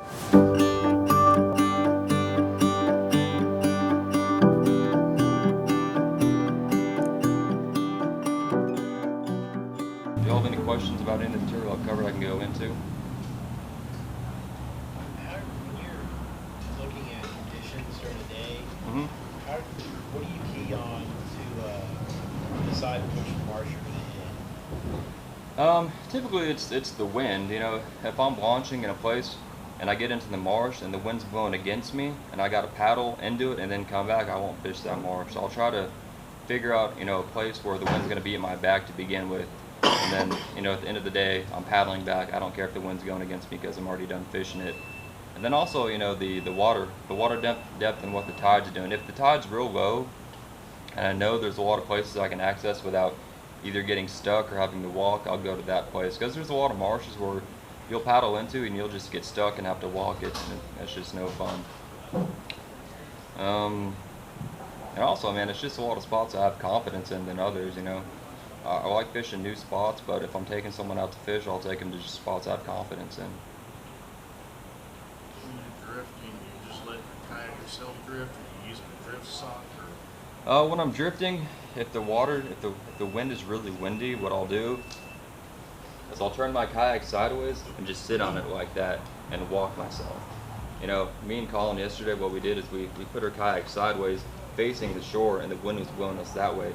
Do y'all have any questions about any of the material I've covered I can go into? How, when you're looking at conditions during the day, Mm-hmm. how, what do you key on to decide which marsh you're going to hit? Typically it's the wind. If I'm launching in a place and I get into the marsh and the wind's blowing against me and I got to paddle into it and then come back, I won't fish that marsh. So I'll try to figure out, a place where the wind's going to be at my back to begin with. And then, at the end of the day, I'm paddling back. I don't care if the wind's going against me because I'm already done fishing it. And then also, the water depth and what the tide's doing. If the tide's real low, and I know there's a lot of places I can access without either getting stuck or having to walk, I'll go to that place because there's a lot of marshes where you'll paddle into and you'll just get stuck and have to walk it, and that's just no fun. Um, and also, man, it's just a lot of spots I have confidence in than others. I like fishing new spots, but if I'm taking someone out to fish, I'll take them to just spots I have confidence in. When you're drifting, you just let the kayak yourself drift, or you using a drift sock, or When I'm drifting, if the wind is really windy, what I'll do is I'll turn my kayak sideways and just sit on it like that and walk myself. Me and Colin yesterday, what we did is we put our kayak sideways facing the shore and the wind was blowing us that way.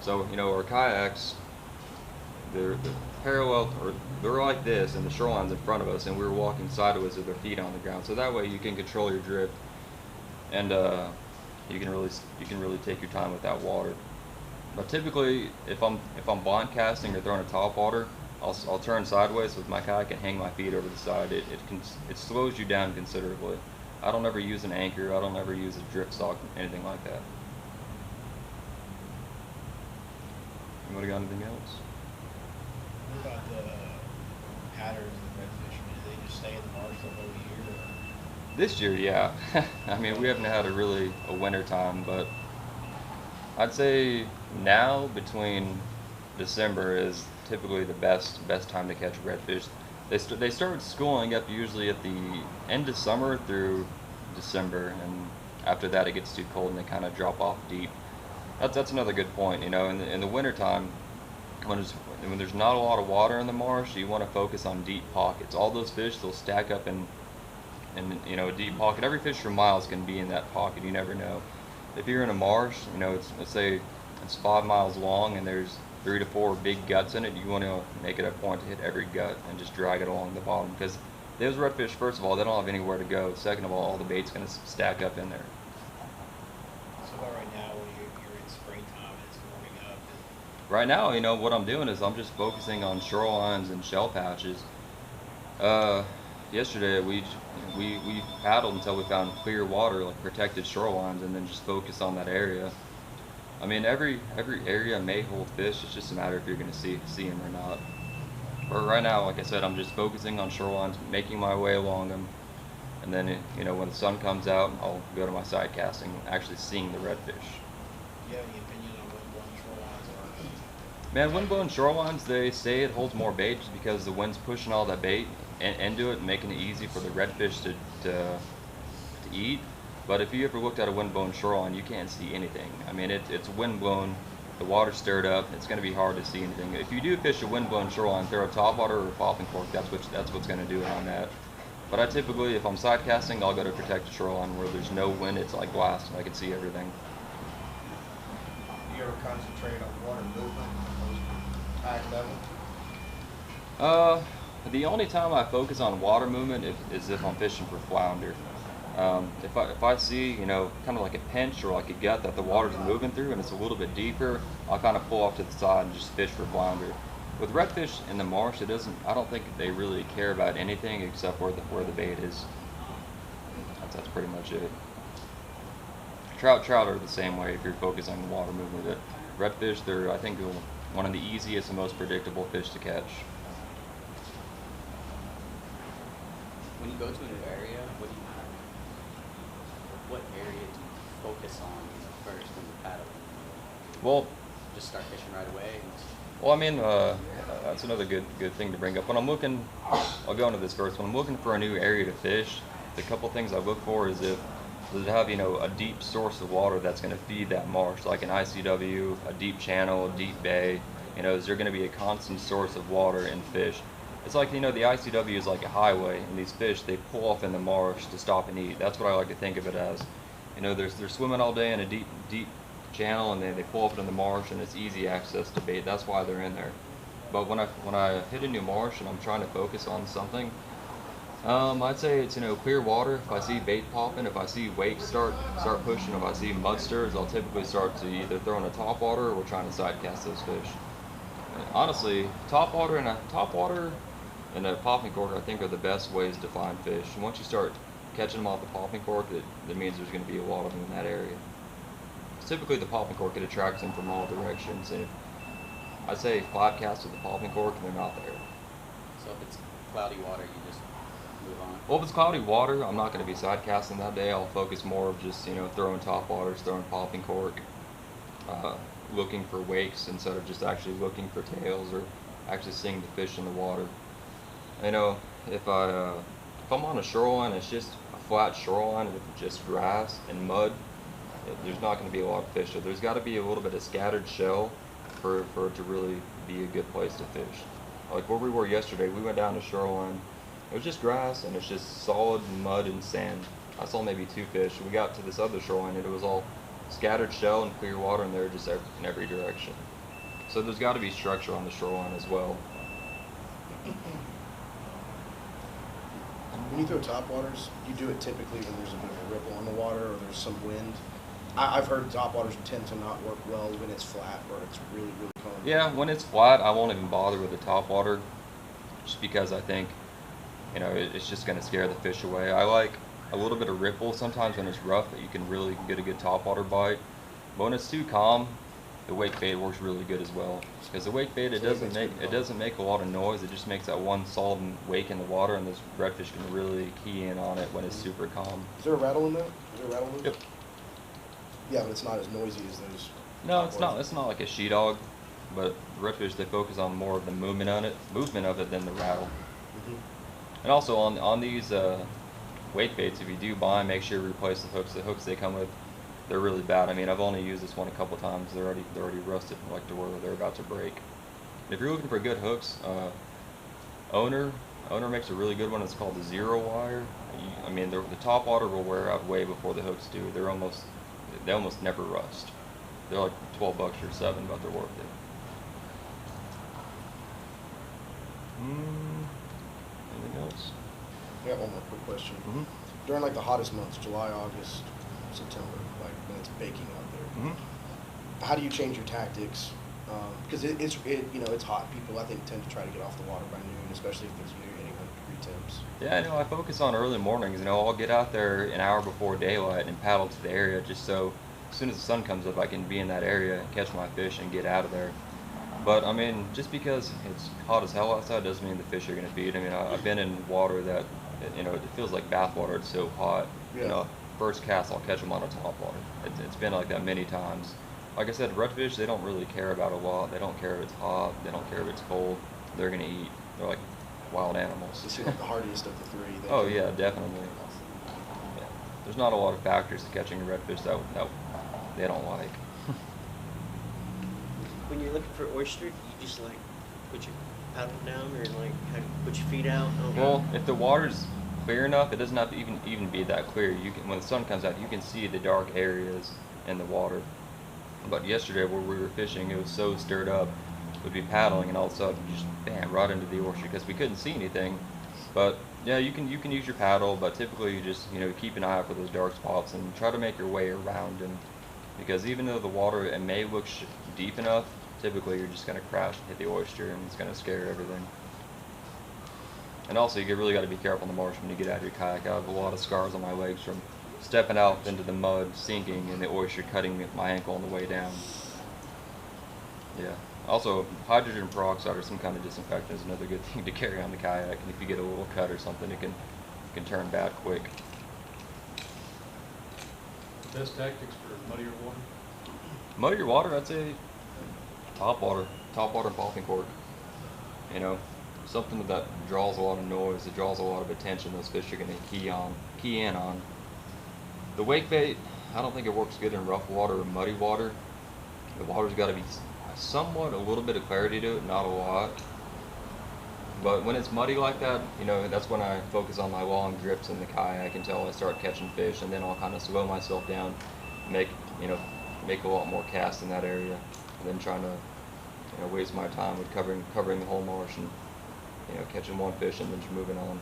So, our kayaks, they're parallel, or they're like this and the shoreline's in front of us and we were walking sideways with our feet on the ground. So that way you can control your drift and you can really take your time with that water. But typically, if I'm blind casting or throwing a top water, I'll turn sideways with my kayak and hang my feet over the side. It slows you down considerably. I don't ever use an anchor. I don't ever use a drift stock, anything like that. You want to got anything else? What about the patterns of redfish? I mean, do they just stay in the marsh the whole year? This year, yeah. I mean, we haven't had a winter time, but I'd say now between December is typically the best time to catch redfish. They start schooling up usually at the end of summer through December, and after that it gets too cold and they kind of drop off deep. That's another good point. In the winter time, when there's not a lot of water in the marsh, you want to focus on deep pockets. All those fish, they'll stack up in a deep pocket. Every fish for miles can be in that pocket. You never know. If you're in a marsh, let's say it's 5 miles long and there's 3 to 4 big guts in it. You want to make it a point to hit every gut and just drag it along the bottom because those redfish, first of all, they don't have anywhere to go. Second of all the bait's going to stack up in there. So about right now, when you're in springtime and it's warming up, Right now, what I'm doing is I'm just focusing on shorelines and shell patches. Uh, Yesterday we paddled until we found clear water, like protected shorelines, and then just focused on that area. I mean, every area may hold fish. It's just a matter if you're going to see them or not. But right now, like I said, I'm just focusing on shorelines, making my way along them, and then when the sun comes out, I'll go to my side casting, actually seeing the redfish. do you have any opinion on what one shorelines are? Man, windblown shorelines, they say it holds more bait just because the wind's pushing all that bait into it, making it easy for the redfish to eat. But if you ever looked at a windblown shoreline, you can't see anything. I mean, it's windblown, the water's stirred up. It's going to be hard to see anything. If you do fish a windblown shoreline, throw a topwater or a popping cork. That's what's going to do it on that. But I typically, if I'm side casting, I'll go to protect the shoreline where there's no wind. It's like glass, and I can see everything. Do you ever concentrate on water movement opposed to tide level? Uh, the only time I focus on water movement is if I'm fishing for flounder. If I see, kind of like a pinch or like a gut that the water's moving through and it's a little bit deeper, I'll kind of pull off to the side and just fish for flounder. With redfish in the marsh, I don't think they really care about anything except where the bait is. That's pretty much it. Trout are the same way if you're focused on the water movement. But redfish, I think, one of the easiest and most predictable fish to catch. When you go to a new area, what area do you focus on first when you're paddling? Well, just start fishing right away? And Well, I mean, that's another good thing to bring up. When I'm looking, I'll go into this first. When I'm looking for a new area to fish, the couple things I look for is if does it have a deep source of water that's going to feed that marsh, like an ICW, a deep channel, a deep bay. Is there going to be a constant source of water and fish? It's like the ICW is like a highway, and these fish they pull off in the marsh to stop and eat. That's what I like to think of it as. They're swimming all day in a deep channel, and they pull up in the marsh, and it's easy access to bait. That's why they're in there. But when I hit a new marsh and I'm trying to focus on something, I'd say it's clear water. If I see bait popping, if I see wakes start pushing, if I see mud stirs, I'll typically start to either throw in a top water or trying to side cast those fish. And honestly, top water and a popping cork I think are the best ways to find fish. And once you start catching them off the popping cork, that means there's going to be a lot of them in that area. Typically the popping cork, it attracts them from all directions, and if I say 5 casts with the popping cork and they're not there. so if it's cloudy water, you just move on. Well, if it's cloudy water, I'm not going to be side casting that day. I'll focus more of just throwing top waters, throwing popping cork, looking for wakes instead of just actually looking for tails or actually seeing the fish in the water. If I'm on a shoreline, it's just a flat shoreline with just grass and mud. There's not going to be a lot of fish. So there's got to be a little bit of scattered shell for it to really be a good place to fish. Like where we were yesterday, we went down to shoreline. It was just grass and it's just solid mud and sand. I saw maybe 2 fish. We got to this other shoreline and it was all scattered shell and clear water, and they're just in every direction. So there's got to be structure on the shoreline as well. When you throw top waters, you do it typically when there's a bit of a ripple on the water or there's some wind. I've heard top waters tend to not work well when it's flat or it's really, really calm. Yeah, when it's flat, I won't even bother with the top water, just because I think, it's just going to scare the fish away. I like a little bit of ripple sometimes when it's rough, that you can really get a good top water bite. But when it's too calm, the wake bait works really good as well. Because the wake bait, it doesn't make a lot of noise. It just makes that one solid wake in the water, and those redfish can really key in on it when it's super calm. Is there a rattle in that? Is there a rattle in it? Yep. Yeah, but it's not as noisy as those. No, it's not. It's not like a she dog, but redfish, they focus on more of the movement of it than the rattle. Mm-hmm. And also on these wake baits, if you do buy them, make sure you replace the hooks. The hooks they come with, they're really bad. I mean, I've only used this one a couple times. They're already rusted, like to where they're about to break. If you're looking for good hooks, Owner makes a really good one. It's called the Zero Wire. I mean, the top water will wear out way before the hooks do. They almost never rust. They're like $12 or $7, but they're worth it. Anything else? I got one more quick question. Mm-hmm. During like the hottest months, July, August, September, like when it's baking out there, how do you change your tactics? Because it's hot. People I think tend to try to get off the water by noon, especially if there's hitting 100-degree temps. Yeah, I focus on early mornings. I'll get out there an hour before daylight and paddle to the area just so as soon as the sun comes up, I can be in that area and catch my fish and get out of there. But I mean, just because it's hot as hell outside doesn't mean the fish are going to feed. I mean, I've been in water that, it feels like bath water. It's so hot. Yeah. First cast, I'll catch them on a top water. It's been like that many times. Like I said, redfish, they don't really care about a lot. They don't care if it's hot. They don't care if it's cold. They're going to eat. They're like wild animals. They seem like the hardiest of the three. Oh yeah, definitely. Yeah. There's not a lot of factors to catching a redfish that they don't like. When you're looking for oyster, do you just like put your paddle down or like put your feet out? Well, if the water's clear enough, it doesn't have to even be that clear. When the sun comes out, you can see the dark areas in the water. But yesterday where we were fishing, it was so stirred up, we'd be paddling and all of a sudden just bam, right into the oyster because we couldn't see anything. But yeah, you can use your paddle, but typically you just keep an eye out for those dark spots and try to make your way around them, because even though the water it may look deep enough, typically you're just going to crash and hit the oyster and it's going to scare everything. And also you really got to be careful in the marsh when you get out of your kayak. I have a lot of scars on my legs from stepping out into the mud, sinking, and the oyster cutting my ankle on the way down. Yeah. Also, hydrogen peroxide or some kind of disinfectant is another good thing to carry on the kayak. And if you get a little cut or something, it can turn bad quick. Best tactics for muddier water? Muddier water, I'd say Top water and popping cork. You know, something that draws a lot of noise, it draws a lot of attention. Those fish are going to key in on. The wake bait, I don't think it works good in rough water or muddy water. The water's got to be somewhat a little bit of clarity to it, not a lot. But when it's muddy like that, you know, that's when I focus on my long drips in the kayak until I start catching fish, and then I'll kind of slow myself down, make a lot more casts in that area, and then trying to waste my time with covering the whole marsh and catching one fish and then just moving on.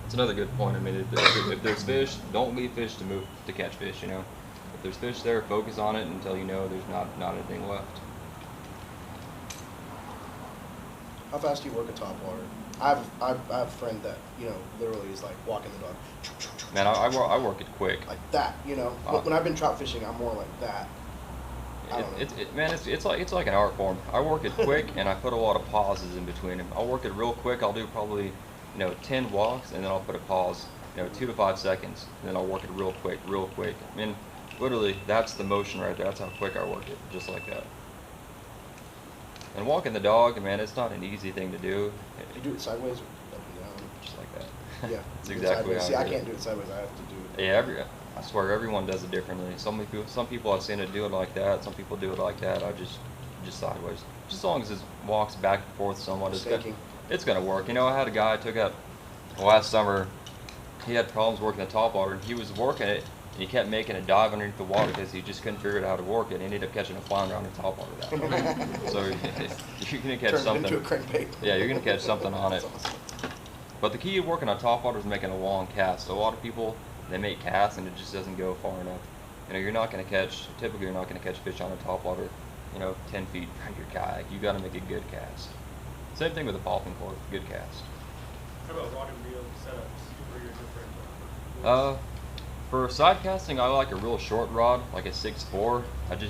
It's another good point. I mean, if there's fish, don't leave fish to catch fish. You know, if there's fish there, focus on it until you know there's not anything left. How fast do you work at top water? I have a friend that literally is like walking the dog. Man, I work it quick. Like that, When I've been trout fishing, I'm more like that. It's like an art form. I work it quick and I put a lot of pauses in between them. I'll work it real quick. I'll do probably 10 walks and then I'll put a pause, 2 to 5 seconds, and then I'll work it real quick. I mean, literally, that's the motion right there. That's how quick I work it, just like that. And walking the dog, man, it's not an easy thing to do. You do it sideways or up and down? Just like that. Yeah. That's exactly how See, I I do can't do it sideways. I have to do it. Yeah, I swear everyone does it differently. Some people I've seen it do it like that. Some people do it like that. I just sideways. Just as long as it walks back and forth somewhat, it's gonna work. I had a guy I took out last summer. He had problems working the top water, and he was working it, and he kept making a dive underneath the water because he just couldn't figure out how to work it. And he ended up catching a flounder on the top water that way. So you're gonna catch something. Into a crankbait. Yeah, you're gonna catch something on it. Awesome. But the key to working on top water is making a long cast. So a lot of people, they make casts and it just doesn't go far enough. Typically you're not going to catch fish on a top water, 10 feet from your kayak. You got to make a good cast. Same thing with a popping cork, good cast. How about rod and reel setups for your different? For side casting, I like a real short rod, like a 6'4".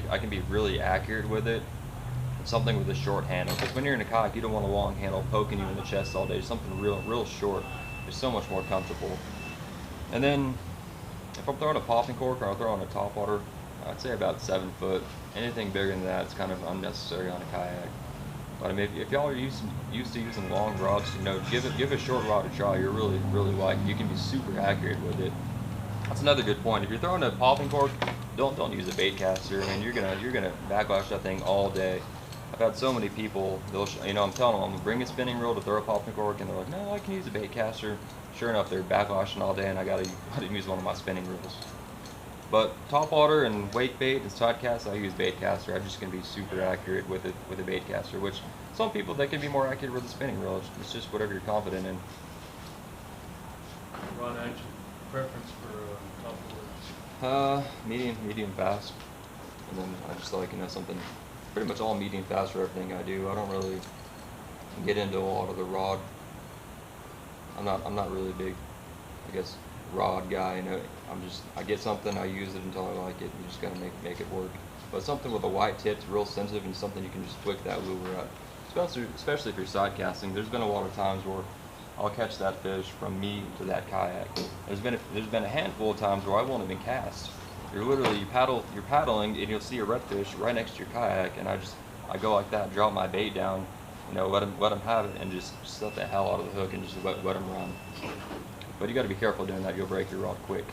I can be really accurate with it. Something with a short handle, because when you're in a kayak, you don't want a long handle poking you in the chest all day. Something real short is so much more comfortable. And then, if I'm throwing a popping cork or I'm throwing a top water, I'd say about 7 foot. Anything bigger than that is kind of unnecessary on a kayak. But I mean, if y'all are used to using long rods, give a short rod a try. You're really light. You can be super accurate with it. That's another good point. If you're throwing a popping cork, don't use a bait caster. I mean, you're gonna backlash that thing all day. I've had so many people, I'm telling them, bring a spinning reel to throw a popping cork, and they're like, no, I can use a bait caster. Sure enough, they're backlashing all day, and I gotta use one of my spinning reels. But top water and wake bait and side cast, I use bait caster. I'm just gonna be super accurate with a bait caster, which some people, they can be more accurate with a spinning reel. It's just whatever you're confident in. Rod action preference for top water? Medium fast, and then I just like something. Pretty much all medium fast for everything I do. I don't really get into a lot of the rod. I'm not really a big, I guess, rod guy. I get something, I use it until I like it. You just gotta make it work. But something with a white tip's real sensitive and something you can just flick that lure at. Especially if you're side casting. There's been a lot of times where I'll catch that fish from me to that kayak. There's been a handful of times where I won't even cast. You're paddling, and you'll see a redfish right next to your kayak, and I go like that, drop my bait down, let him have it, and just let the hell out of the hook and just let him run. But you got to be careful doing that. You'll break your rod quick.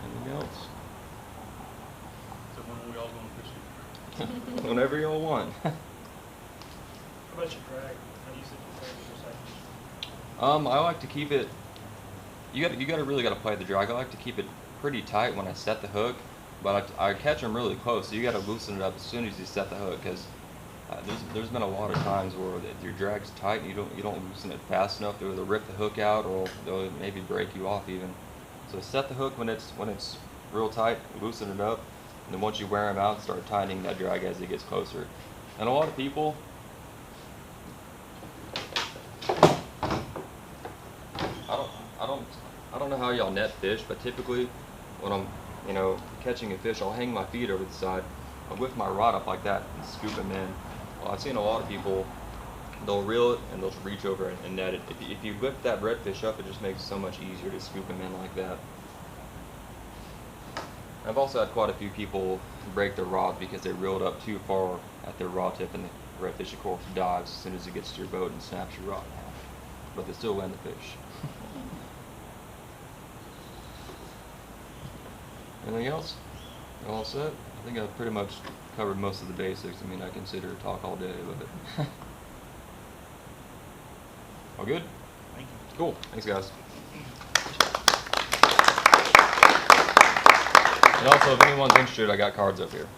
Anything else? So when are we all going fishing? Whenever y'all want. How about your drag? How do you set your drag with your side fish? I like to keep it. You really got to play the drag. I like to keep it pretty tight when I set the hook, but I catch them really close. So you got to loosen it up as soon as you set the hook, because there's been a lot of times where your drag's tight and you don't loosen it fast enough. They'll either rip the hook out or they'll maybe break you off even. So set the hook when it's real tight, loosen it up, and then once you wear them out, start tightening that drag as it gets closer. And a lot of people. I don't know how y'all net fish, but typically when I'm, catching a fish, I'll hang my feet over the side, I'll lift my rod up like that and scoop them in. Well, I've seen a lot of people, they'll reel it and they'll just reach over and net it. If you lift that redfish up, it just makes it so much easier to scoop them in like that. I've also had quite a few people break their rod because they reeled up too far at their rod tip, and the redfish, of course, dives as soon as it gets to your boat and snaps your rod in half. But they still land the fish. Anything else? All set? I think I've pretty much covered most of the basics. I mean, I consider talk all day, but all good? Thank you. Cool. Thanks, guys. And also, if anyone's interested, I got cards up here.